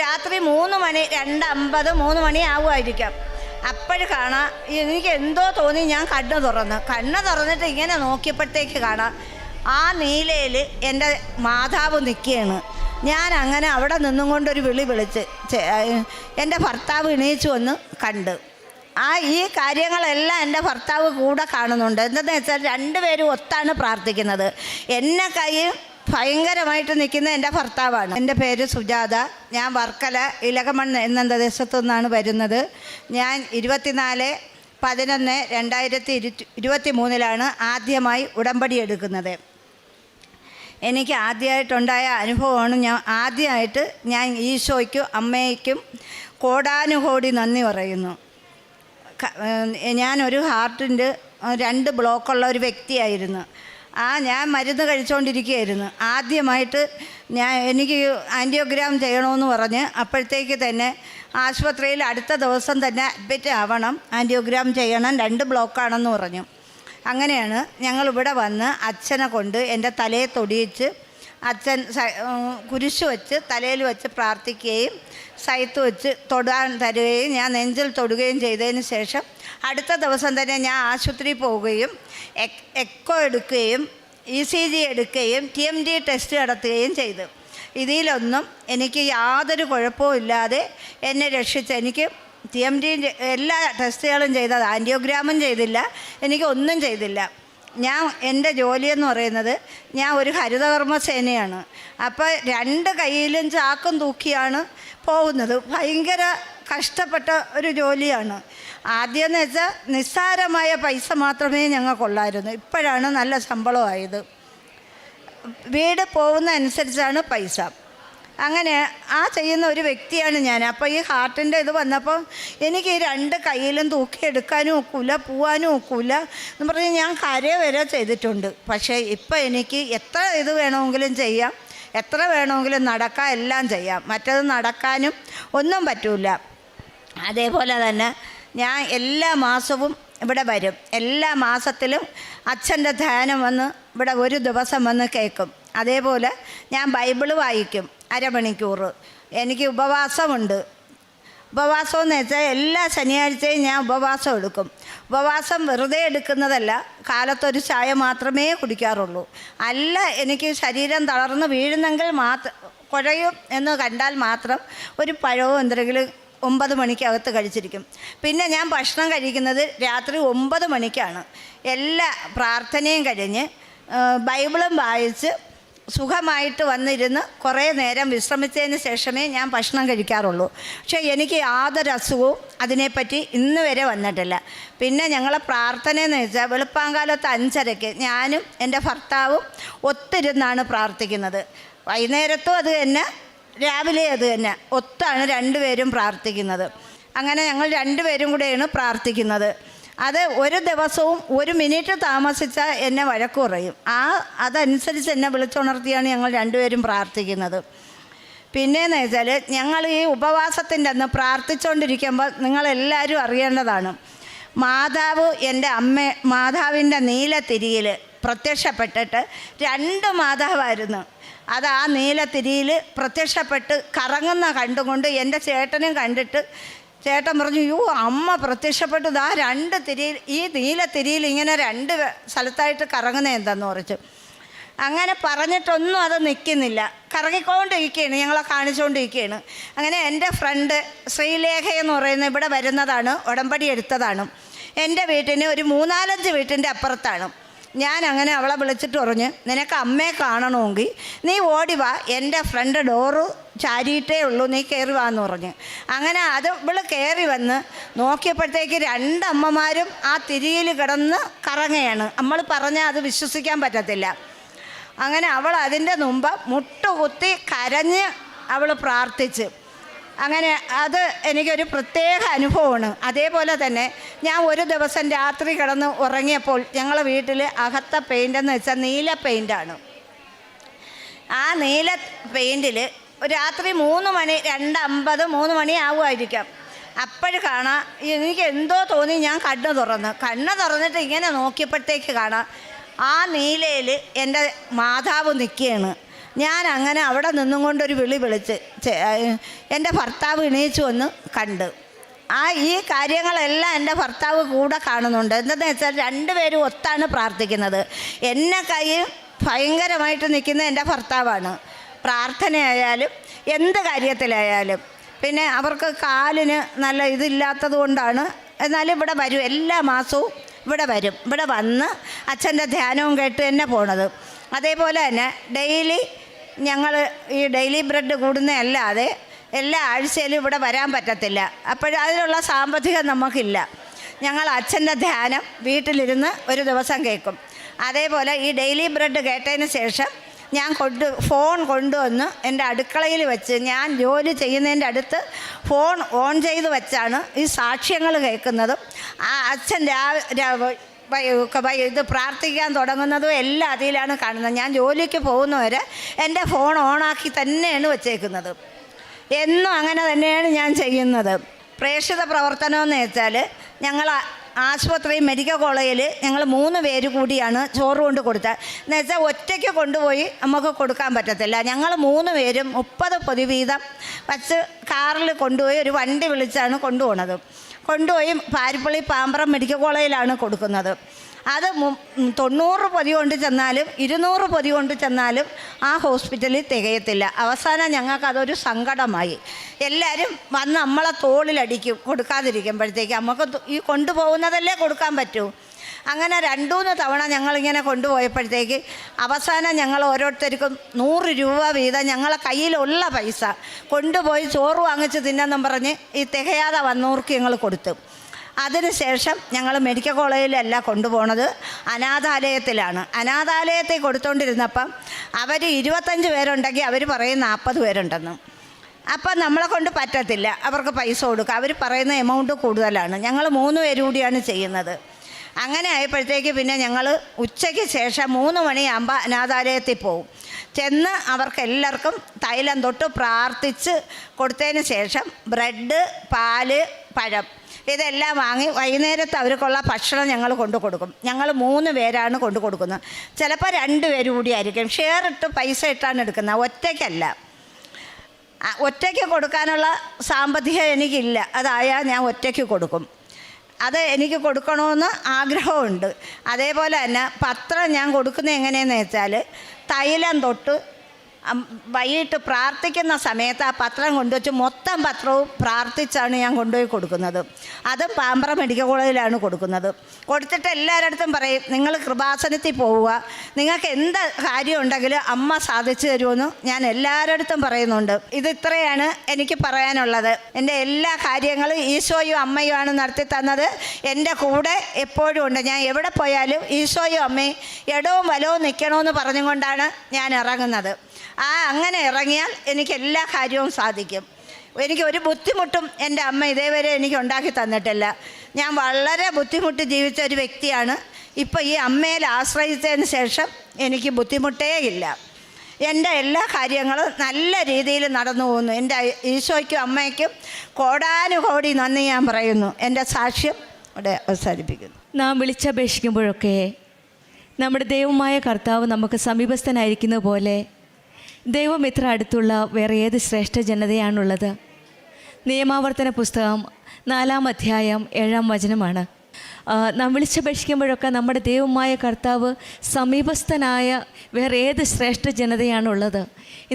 രാത്രി 3 മണി 2:50 3 മണി ആവുമായിരിക്കാം. അപ്പോൾ കാണാം എനിക്ക് എന്തോ തോന്നി. ഞാൻ കണ്ണ് തുറന്നിട്ട് ഇങ്ങനെ നോക്കിയപ്പോഴത്തേക്ക് കാണാം ആ നീലയിൽ എൻ്റെ മാതാവ് നിൽക്കുകയാണ്. ഞാൻ അങ്ങനെ അവിടെ നിന്നും കൊണ്ടൊരു വിളിച്ച് എൻ്റെ ഭർത്താവ് എണീച്ചു വന്ന് കണ്ട്. ഈ കാര്യങ്ങളെല്ലാം എൻ്റെ ഭർത്താവ് കൂടെ കാണുന്നുണ്ട്. എന്തെന്ന് വെച്ചാൽ രണ്ടുപേരും ഒത്താണ് പ്രാർത്ഥിക്കുന്നത്. എന്നെ കൈ ഭയങ്കരമായിട്ട് നിൽക്കുന്ന എൻ്റെ ഭർത്താവാണ്. എൻ്റെ പേര് സുജാത. ഞാൻ വർക്കല ഇലകമൺ എന്ന ദേശത്തു നിന്നാണ് വരുന്നത്. ഞാൻ 24/11/2023 ആദ്യമായി ഉടമ്പടി എടുക്കുന്നത്. എനിക്ക് ആദ്യമായിട്ടുണ്ടായ അനുഭവമാണ്. ഞാൻ ഈശോയ്ക്കും അമ്മയ്ക്കും കോടാനുകോടി നന്ദി പറയുന്നു. ഞാനൊരു ഹാർട്ടിൻ്റെ 2 ബ്ലോക്കുള്ള ഒരു വ്യക്തിയായിരുന്നു. ഞാൻ മരുന്ന് കഴിച്ചുകൊണ്ടിരിക്കുകയായിരുന്നു. ആദ്യമായിട്ട് എനിക്ക് ആൻറ്റിയോഗ്രാം ചെയ്യണമെന്ന് പറഞ്ഞ് അപ്പോഴത്തേക്ക് തന്നെ ആശുപത്രിയിൽ അടുത്ത ദിവസം തന്നെ അഡ്മിറ്റ് ആവണം, ആൻറ്റിയോഗ്രാം ചെയ്യണം, 2 ബ്ലോക്കാണെന്ന് പറഞ്ഞു. അങ്ങനെയാണ് ഞങ്ങളിവിടെ വന്ന് അച്ഛനെ കൊണ്ട് എൻ്റെ തലയെ തൊടിയിച്ച് അച്ഛൻ കുരിശ് വെച്ച് തലയിൽ വെച്ച് പ്രാർത്ഥിക്കുകയും സൈത്ത് വെച്ച് തൊടാൻ തരുകയും ഞാൻ നെഞ്ചിൽ തൊടുകയും ചെയ്തതിന് ശേഷം അടുത്ത ദിവസം തന്നെ ഞാൻ ആശുപത്രിയിൽ പോവുകയും എക്കോ എടുക്കുകയും ECG എടുക്കുകയും TMT ടെസ്റ്റ് നടത്തുകയും ചെയ്തു. ഇതിലൊന്നും എനിക്ക് യാതൊരു കുഴപ്പവും ഇല്ലാതെ എന്നെ രക്ഷിച്ച് എനിക്ക് TMT എല്ലാ ടെസ്റ്റുകളും ചെയ്തത്, ആൻറ്റിയോഗ്രാമും ചെയ്തില്ല, എനിക്ക് ഒന്നും ചെയ്തില്ല. എൻ്റെ ജോലിയെന്ന് പറയുന്നത് ഞാൻ ഒരു ഹരിതകർമ്മസേനയാണ്. അപ്പോൾ 2 കൈയിലും ചാക്കും തൂക്കിയാണ് പോകുന്നത്. ഭയങ്കര കഷ്ടപ്പെട്ട ഒരു ജോലിയാണ്. ആദ്യമെന്ന് വെച്ചാൽ നിസ്സാരമായ പൈസ മാത്രമേ ഞങ്ങൾക്കുള്ളായിരുന്നു. ഇപ്പോഴാണ് നല്ല ശമ്പളമായത്. വീട് പോകുന്ന അനുസരിച്ചാണ് പൈസ. അങ്ങനെ ചെയ്യുന്ന ഒരു വ്യക്തിയാണ് ഞാൻ. അപ്പോൾ ഈ ഹാർട്ടിൻ്റെ ഇത് വന്നപ്പോൾ എനിക്ക് ഈ 2 കൈയിലും തൂക്കിയെടുക്കാനും ഒക്കില്ല, പോവാനും ഒക്കില്ല എന്ന് പറഞ്ഞ് ഞാൻ കരയെ വരെ ചെയ്തിട്ടുണ്ട്. പക്ഷേ ഇപ്പോൾ എനിക്ക് എത്ര ഇത് വേണമെങ്കിലും ചെയ്യാം, എത്ര വേണമെങ്കിലും നടക്കാം, എല്ലാം ചെയ്യാം. മറ്റത് നടക്കാനും ഒന്നും പറ്റില്ല. അതേപോലെ തന്നെ ഞാൻ എല്ലാ മാസവും ഇവിടെ വരും. എല്ലാ മാസത്തിലും അച്ഛൻ്റെ ധ്യാനം വന്ന് ഇവിടെ ഒരു ദിവസം വന്ന് കേൾക്കും. അതേപോലെ ഞാൻ ബൈബിള് വായിക്കും 1/2 മണിക്കൂർ. എനിക്ക് ഉപവാസമുണ്ട്. ഉപവാസം എന്ന് വെച്ചാൽ എല്ലാ ശനിയാഴ്ചയും ഞാൻ ഉപവാസം എടുക്കും. ഉപവാസം വെറുതെ എടുക്കുന്നതല്ല, കാലത്തൊരു ചായ മാത്രമേ കുടിക്കാറുള്ളൂ. അല്ല എനിക്ക് ശരീരം തളർന്ന് വീഴുന്നെങ്കിൽ കുഴയും എന്ന് കണ്ടാൽ മാത്രം ഒരു പഴവും എന്തെങ്കിലും 9 മണിക്കകത്ത് കഴിച്ചിരിക്കും. പിന്നെ ഞാൻ ഭക്ഷണം കഴിക്കുന്നത് രാത്രി 9 മണിക്കാണ്. എല്ലാ പ്രാർത്ഥനയും കഴിഞ്ഞ് ബൈബിളും വായിച്ച് സുഖമായിട്ട് വന്നിരുന്ന് കുറേ നേരം വിശ്രമിച്ചതിന് ശേഷമേ ഞാൻ ഭക്ഷണം കഴിക്കാറുള്ളൂ. പക്ഷേ എനിക്ക് യാതൊരു അസുഖവും അതിനെപ്പറ്റി ഇന്ന് വരെ വന്നിട്ടില്ല. പിന്നെ ഞങ്ങളെ പ്രാർത്ഥനയെന്ന് വെച്ചാൽ വെളുപ്പാങ്കാലത്ത് 5:30 ഞാനും എൻ്റെ ഭർത്താവും ഒത്തിരുന്നാണ് പ്രാർത്ഥിക്കുന്നത്. വൈകുന്നേരത്തും അത് തന്നെ, രാവിലെ അത് തന്നെ, ഒത്താണ് 2 പേരും പ്രാർത്ഥിക്കുന്നത്. അങ്ങനെ ഞങ്ങൾ 2 പേരും കൂടെയാണ് പ്രാർത്ഥിക്കുന്നത്. അത് ഒരു ദിവസവും 1 മിനിറ്റ് താമസിച്ചാൽ എന്നെ വഴക്ക് പറയും. അതനുസരിച്ച് എന്നെ വിളിച്ചുണർത്തിയാണ് ഞങ്ങൾ 2 പേരും പ്രാർത്ഥിക്കുന്നത്. പിന്നെയെന്ന് വെച്ചാൽ ഞങ്ങൾ ഈ ഉപവാസത്തിൻ്റെ അന്ന് പ്രാർത്ഥിച്ചുകൊണ്ടിരിക്കുമ്പോൾ നിങ്ങളെല്ലാവരും അറിയേണ്ടതാണ്, മാതാവിൻ്റെ നീലത്തിരിയിൽ പ്രത്യക്ഷപ്പെട്ടിട്ട് 2 മാതാവായിരുന്നു. അത് ആ നീലത്തിരിയിൽ പ്രത്യക്ഷപ്പെട്ട് കറങ്ങുന്ന കണ്ടുകൊണ്ട് എൻ്റെ ചേട്ടനും കണ്ടിട്ട് ചേട്ടൻ പറഞ്ഞു, യോ അമ്മ പ്രത്യക്ഷപ്പെട്ടത് 2 തിരിയിൽ, ഈ നീലത്തിരിയിൽ ഇങ്ങനെ 2 സ്ഥലത്തായിട്ട് കറങ്ങുന്നത് എന്താന്ന് പറഞ്ഞു. അങ്ങനെ പറഞ്ഞിട്ടൊന്നും അത് നിൽക്കുന്നില്ല, കറങ്ങിക്കൊണ്ടിരിക്കുകയാണ്, ഞങ്ങളെ കാണിച്ചുകൊണ്ടിരിക്കുകയാണ്. അങ്ങനെ എൻ്റെ ഫ്രണ്ട് ശ്രീലേഖ എന്ന് പറയുന്ന ഇവിടെ വരുന്നതാണ്, ഉടമ്പടി എടുത്തതാണ്. എൻ്റെ വീട്ടിന് ഒരു 3-4 വീട്ടിൻ്റെ അപ്പുറത്താണ്. ഞാൻ അങ്ങനെ അവളെ വിളിച്ചിട്ട് പറഞ്ഞു, നിനക്ക് അമ്മയെ കാണണമെങ്കിൽ നീ ഓടി വാ, എൻ്റെ ഫ്രണ്ട് ഡോറ് ചാരിയിട്ടേ ഉള്ളൂ, നീ കയറി വാന്ന് പറഞ്ഞു. അങ്ങനെ ഇവൾ കയറി വന്ന് നോക്കിയപ്പോഴത്തേക്ക് 2 അമ്മമാരും ആ തിരിയിൽ കിടന്ന് കറങ്ങുകയാണ്. നമ്മൾ പറഞ്ഞാൽ അത് വിശ്വസിക്കാൻ പറ്റത്തില്ല. അങ്ങനെ അവൾ അതിൻ്റെ മുമ്പ് മുട്ടുകുത്തി കരഞ്ഞ് അവൾ പ്രാർത്ഥിച്ച്. അങ്ങനെ അത് എനിക്കൊരു പ്രത്യേക അനുഭവമാണ്. അതേപോലെ തന്നെ ഞാൻ ഒരു ദിവസം രാത്രി കിടന്ന് ഉറങ്ങിയപ്പോൾ ഞങ്ങളെ വീട്ടിൽ അകത്ത പെയിൻ്റെന്ന് വെച്ചാൽ നീല പെയിൻ്റാണ്. ആ നീല പെയിൻറ്റിൽ രാത്രി 3 മണി 2:50 3 മണി ആവുമായിരിക്കാം. അപ്പോൾ കാണാം എനിക്ക് എന്തോ തോന്നി. ഞാൻ കണ്ണ് തുറന്നിട്ട് ഇങ്ങനെ നോക്കിയപ്പോഴത്തേക്ക് കാണാം ആ നീലയിൽ എൻ്റെ മാതാവ് നിൽക്കുകയാണ്. ഞാൻ അങ്ങനെ അവിടെ നിന്നും കൊണ്ടൊരു വിളി വിളിച്ച് എൻ്റെ ഭർത്താവ് എണീച്ചു വന്ന് കണ്ട്. ഈ കാര്യങ്ങളെല്ലാം എൻ്റെ ഭർത്താവ് കൂടെ കാണുന്നുണ്ട്. എന്താണെന്ന് വെച്ചാൽ രണ്ടുപേരും ഒത്താണ് പ്രാർത്ഥിക്കുന്നത്. എന്നെ കൈ ഭയങ്കരമായിട്ട് നിൽക്കുന്ന എൻ്റെ ഭർത്താവാണ്. പ്രാർത്ഥനയായാലും എന്ത് കാര്യത്തിലായാലും. പിന്നെ അവർക്ക് കാലിന് നല്ല ഇതില്ലാത്തത് കൊണ്ടാണ്. എന്നാലും ഇവിടെ വരും, എല്ലാ മാസവും ഇവിടെ വരും. ഇവിടെ വന്ന് അച്ഛൻ്റെ ധ്യാനവും കേട്ട് തന്നെ പോണത്. അതേപോലെ തന്നെ ഡെയിലി ഞങ്ങൾ ഈ ഡെയിലി ബ്രെഡ് കൂടുന്നതല്ലാതെ എല്ലാ ആഴ്ചയിലും ഇവിടെ വരാൻ പറ്റത്തില്ല. അതിനുള്ള സാമ്പത്തികം നമുക്കില്ല. ഞങ്ങൾ അച്ഛൻ്റെ ധ്യാനം വീട്ടിലിരുന്ന് ഒരു ദിവസം കേൾക്കും. അതേപോലെ ഈ ഡെയിലി ബ്രെഡ് കേട്ടതിന് ശേഷം ഞാൻ ഫോൺ കൊണ്ടുവന്ന് എൻ്റെ അടുക്കളയിൽ വെച്ച്, ഞാൻ ജോലി ചെയ്യുന്നതിൻ്റെ അടുത്ത് ഫോൺ ഓൺ ചെയ്ത് വെച്ചാണ് ഈ സാക്ഷ്യങ്ങൾ കേൾക്കുന്നതും അച്ഛൻ ഇത് പ്രാർത്ഥിക്കാൻ തുടങ്ങുന്നതും എല്ലാം അതിലാണ് കാണുന്നത്. ഞാൻ ജോലിക്ക് പോകുന്നവരെ എൻ്റെ ഫോൺ ഓണാക്കി തന്നെയാണ് വെച്ചേക്കുന്നത്. എന്നും അങ്ങനെ തന്നെയാണ് ഞാൻ ചെയ്യുന്നത്. പ്രേക്ഷിത പ്രവർത്തനമെന്ന് വെച്ചാൽ ഞങ്ങൾ ആശുപത്രി മെഡിക്കൽ കോളേജിൽ ഞങ്ങൾ 3 പേര് കൂടിയാണ് ചോറ് കൊണ്ട് കൊടുത്തത്. എന്ന് വെച്ചാൽ ഒറ്റയ്ക്ക് കൊണ്ടുപോയി നമുക്ക് കൊടുക്കാൻ പറ്റത്തില്ല. ഞങ്ങൾ 3 പേരും 30 പൊതി വീതം വച്ച് കാറിൽ കൊണ്ടുപോയി ഒരു വണ്ടി വിളിച്ചാണ് കൊണ്ടുപോകുന്നത്. കൊണ്ടുപോയി പാരിപ്പള്ളി പാമ്പ്രം മെഡിക്കൽ കോളേജിലാണ് കൊടുക്കുന്നത്. അത് 90 പൊതി കൊണ്ട് ചെന്നാലും 200 പൊതി കൊണ്ട് ചെന്നാലും ആ ഹോസ്പിറ്റലിൽ തികയത്തില്ല. അവസാനം ഞങ്ങൾക്കതൊരു സങ്കടമായി. എല്ലാവരും വന്ന് നമ്മളെ തോളിലടിക്കും കൊടുക്കാതിരിക്കുമ്പോഴത്തേക്ക്. നമുക്ക് ഈ കൊണ്ടുപോകുന്നതല്ലേ കൊടുക്കാൻ പറ്റൂ. അങ്ങനെ 2-3 തവണ ഞങ്ങളിങ്ങനെ കൊണ്ടുപോയപ്പോഴത്തേക്ക് അവസാനം ഞങ്ങൾ ഓരോരുത്തർക്കും 100 രൂപ വീതം ഞങ്ങളെ കയ്യിലുള്ള പൈസ കൊണ്ടുപോയി ചോറ് വാങ്ങിച്ച് തിന്നെന്നും പറഞ്ഞ് ഈ തികയാതെ വന്നവർക്ക് ഞങ്ങൾ കൊടുത്തു. അതിനുശേഷം ഞങ്ങൾ മെഡിക്കൽ കോളേജിലല്ല കൊണ്ടുപോകുന്നത്, അനാഥാലയത്തിലാണ്. അനാഥാലയത്തിൽ കൊടുത്തുകൊണ്ടിരുന്നപ്പം അവർ 25 പേരുണ്ടെങ്കിൽ അവർ പറയും 40 പേരുണ്ടെന്ന്. അപ്പം നമ്മളെ കൊണ്ട് പറ്റത്തില്ല, അവർക്ക് പൈസ കൊടുക്കുക. അവർ പറയുന്ന എമൗണ്ട് കൂടുതലാണ്. ഞങ്ങൾ 3 പേര് കൂടിയാണ് ചെയ്യുന്നത്. അങ്ങനെ ആയപ്പോഴത്തേക്ക് പിന്നെ ഞങ്ങൾ ഉച്ചയ്ക്ക് ശേഷം 3 മണിയാകുമ്പോൾ അനാഥാലയത്തിൽ പോകും. ചെന്ന് അവർക്കെല്ലാവർക്കും തൈലം തൊട്ട് പ്രാർത്ഥിച്ച് കൊടുത്തതിന് ശേഷം ബ്രെഡ്, പാല്, പഴം ഇതെല്ലാം വാങ്ങി വൈകുന്നേരത്ത് അവർക്കുള്ള ഭക്ഷണം ഞങ്ങൾ കൊണ്ടു കൊടുക്കും. ഞങ്ങൾ 3 പേരാണ് കൊണ്ടു കൊടുക്കുന്നത്. ചിലപ്പോൾ 2 പേര് കൂടിയായിരിക്കും. ഷെയർ ഇട്ട് പൈസ ഇട്ടാണ് എടുക്കുന്നത്, ഒറ്റയ്ക്കല്ല. ഒറ്റയ്ക്ക് കൊടുക്കാനുള്ള സാമ്പത്തികം എനിക്കില്ല. അതായാൽ ഞാൻ ഒറ്റയ്ക്ക് കൊടുക്കും. അത് എനിക്ക് കൊടുക്കണമെന്ന് ആഗ്രഹമുണ്ട്. അതേപോലെ തന്നെ പത്രം ഞാൻ കൊടുക്കുന്നത് എങ്ങനെയെന്ന് വെച്ചാൽ തൈലം തൊട്ട് വൈകിട്ട് പ്രാർത്ഥിക്കുന്ന സമയത്ത് ആ പത്രം കൊണ്ടുവച്ച് മൊത്തം പത്രവും പ്രാർത്ഥിച്ചാണ് ഞാൻ കൊണ്ടുപോയി കൊടുക്കുന്നത്. അതും പാമ്പ്രം മെഡിക്കൽ കോളേജിലാണ് കൊടുക്കുന്നത്. കൊടുത്തിട്ട് എല്ലാവരുടെ അടുത്തും പറയും, നിങ്ങൾ കൃപാസനത്തിൽ പോവുക, നിങ്ങൾക്ക് എന്ത് കാര്യം ഉണ്ടെങ്കിലും അമ്മ സാധിച്ചു തരുമെന്ന് ഞാൻ എല്ലാവരുടെ അടുത്തും പറയുന്നുണ്ട്. ഇത്രയാണ് എനിക്ക് പറയാനുള്ളത്. എൻ്റെ എല്ലാ കാര്യങ്ങളും ഈശോയും അമ്മയുമാണ് നടത്തി തന്നത്. എൻ്റെ കൂടെ എപ്പോഴും ഉണ്ട്. ഞാൻ എവിടെ പോയാലും ഈശോയും അമ്മയും ഇടവും വലവും നിൽക്കണമെന്ന് പറഞ്ഞുകൊണ്ടാണ് ഞാൻ ഇറങ്ങുന്നത്. അങ്ങനെ ഇറങ്ങിയാൽ എനിക്ക് എല്ലാ കാര്യവും സാധിക്കും. എനിക്ക് ഒരു ബുദ്ധിമുട്ടും എൻ്റെ അമ്മ ഇതേവരെ എനിക്ക് ഉണ്ടാക്കി തന്നിട്ടില്ല. ഞാൻ വളരെ ബുദ്ധിമുട്ട് ജീവിച്ച ഒരു വ്യക്തിയാണ്. ഇപ്പോൾ ഈ അമ്മയിൽ ആശ്രയിച്ചതിന് ശേഷം എനിക്ക് ബുദ്ധിമുട്ടേ ഇല്ല. എൻ്റെ എല്ലാ കാര്യങ്ങളും നല്ല രീതിയിൽ നടന്നു പോകുന്നു. എൻ്റെ ഈശോയ്ക്കും അമ്മയ്ക്കും കോടാനുകോടി നന്ദി ഞാൻ പറയുന്നു. എൻ്റെ സാക്ഷ്യം ഇവിടെ അവസാനിപ്പിക്കുന്നു. നാം വിളിച്ചപേക്ഷിക്കുമ്പോഴൊക്കെ നമ്മുടെ ദൈവമായ കർത്താവ് നമുക്ക് സമീപസ്ഥനായിരിക്കുന്ന പോലെ ദൈവം ഇത്ര അടുത്തുള്ള വേറെ ഏത് ശ്രേഷ്ഠ ജനതയാണുള്ളത്? നിയമാവർത്തന പുസ്തകം 4-ാം അധ്യായം 7-ാം വചനമാണ്. നാം വിളിച്ചപേക്ഷിക്കുമ്പോഴൊക്കെ നമ്മുടെ ദൈവമായ കർത്താവ് സമീപസ്ഥനായ വേറെ ഏത് ശ്രേഷ്ഠ ജനതയാണുള്ളത്?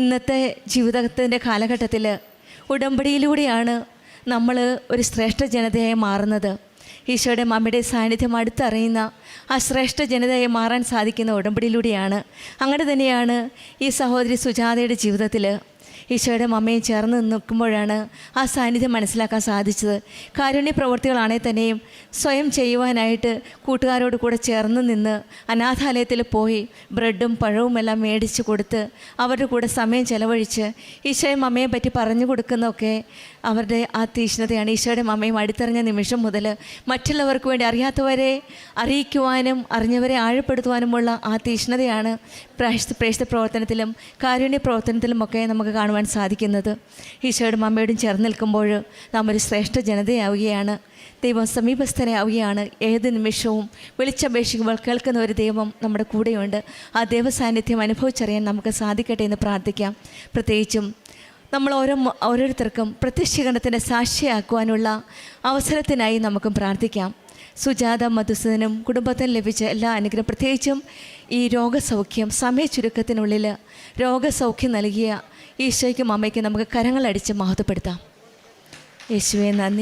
ഇന്നത്തെ ജീവിതത്തിൻ്റെ കാലഘട്ടത്തിൽ ഉടമ്പടിയിലൂടെയാണ് നമ്മൾ ഒരു ശ്രേഷ്ഠ ജനതയായി മാറുന്നത്. ഈശോയുടെ മമ്മിയുടെ സാന്നിധ്യം അടുത്തറിയുന്ന ആ ശ്രേഷ്ഠ ജനതയായി മാറാൻ സാധിക്കുന്ന ഉടമ്പടിയിലൂടെയാണ്. അങ്ങനെ തന്നെയാണ് ഈ സഹോദരി സുജാതയുടെ ജീവിതത്തിൽ ഈശോയുടെ മമ്മയും ചേർന്ന് നിൽക്കുമ്പോഴാണ് ആ സാന്നിധ്യം മനസ്സിലാക്കാൻ സാധിച്ചത്. കാരുണ്യ പ്രവൃത്തികളാണെങ്കിൽ തന്നെയും സ്വയം ചെയ്യുവാനായിട്ട് കൂട്ടുകാരോട് കൂടെ ചേർന്ന് നിന്ന് അനാഥാലയത്തിൽ പോയി ബ്രെഡും പഴവും എല്ലാം മേടിച്ച് കൊടുത്ത് അവരുടെ കൂടെ സമയം ചെലവഴിച്ച് ഈശോയും മമ്മയെ പറ്റി പറഞ്ഞു കൊടുക്കുന്നതൊക്കെ അവരുടെ ആ തീഷ്ണതയാണ്. ഈശോയുടെ മമ്മയും അടുത്തറിഞ്ഞ നിമിഷം മുതൽ മറ്റുള്ളവർക്ക് വേണ്ടി അറിയാത്തവരെ അറിയിക്കുവാനും അറിഞ്ഞവരെ ആഴപ്പെടുത്തുവാനുമുള്ള ആ തീഷ്ണതയാണ് പ്രേക്ഷിത പ്രവർത്തനത്തിലും കാരുണ്യ പ്രവർത്തനത്തിലുമൊക്കെ നമുക്ക് കാണുവാൻ കാണുവാൻ സാധിക്കുന്നത്. ഈശോയോടും അമ്മയോടും ചേർന്ന് നിൽക്കുമ്പോൾ നാം ഒരു ശ്രേഷ്ഠ ജനതയാവുകയാണ്. ദൈവം സമീപസ്ഥനാവുകയാണ്. ഏത് നിമിഷവും വിളിച്ചപേക്ഷിക്കുമ്പോൾ കേൾക്കുന്ന ഒരു ദൈവം നമ്മുടെ കൂടെയുണ്ട്. ആ ദൈവസാന്നിധ്യം അനുഭവിച്ചറിയാൻ നമുക്ക് സാധിക്കട്ടെ എന്ന് പ്രാർത്ഥിക്കാം. പ്രത്യേകിച്ചും നമ്മൾ ഓരോരുത്തർക്കും പ്രത്യക്ഷീകരണത്തിൻ്റെ സാക്ഷിയാക്കുവാനുള്ള അവസരത്തിനായി നമുക്കും പ്രാർത്ഥിക്കാം. സുജാത മധുസൂദനും കുടുംബത്തിന് ലഭിച്ച എല്ലാ അനുഗ്രഹം, പ്രത്യേകിച്ചും ഈ രോഗസൗഖ്യം സമയ ചുരുക്കത്തിനുള്ളിൽ രോഗസൗഖ്യം നൽകിയ ഈശോയ്ക്കും അമ്മയ്ക്കും നമുക്ക് കരങ്ങളടിച്ച് മഹത്വപ്പെടുത്താം. യേശുവേ നന്ദി.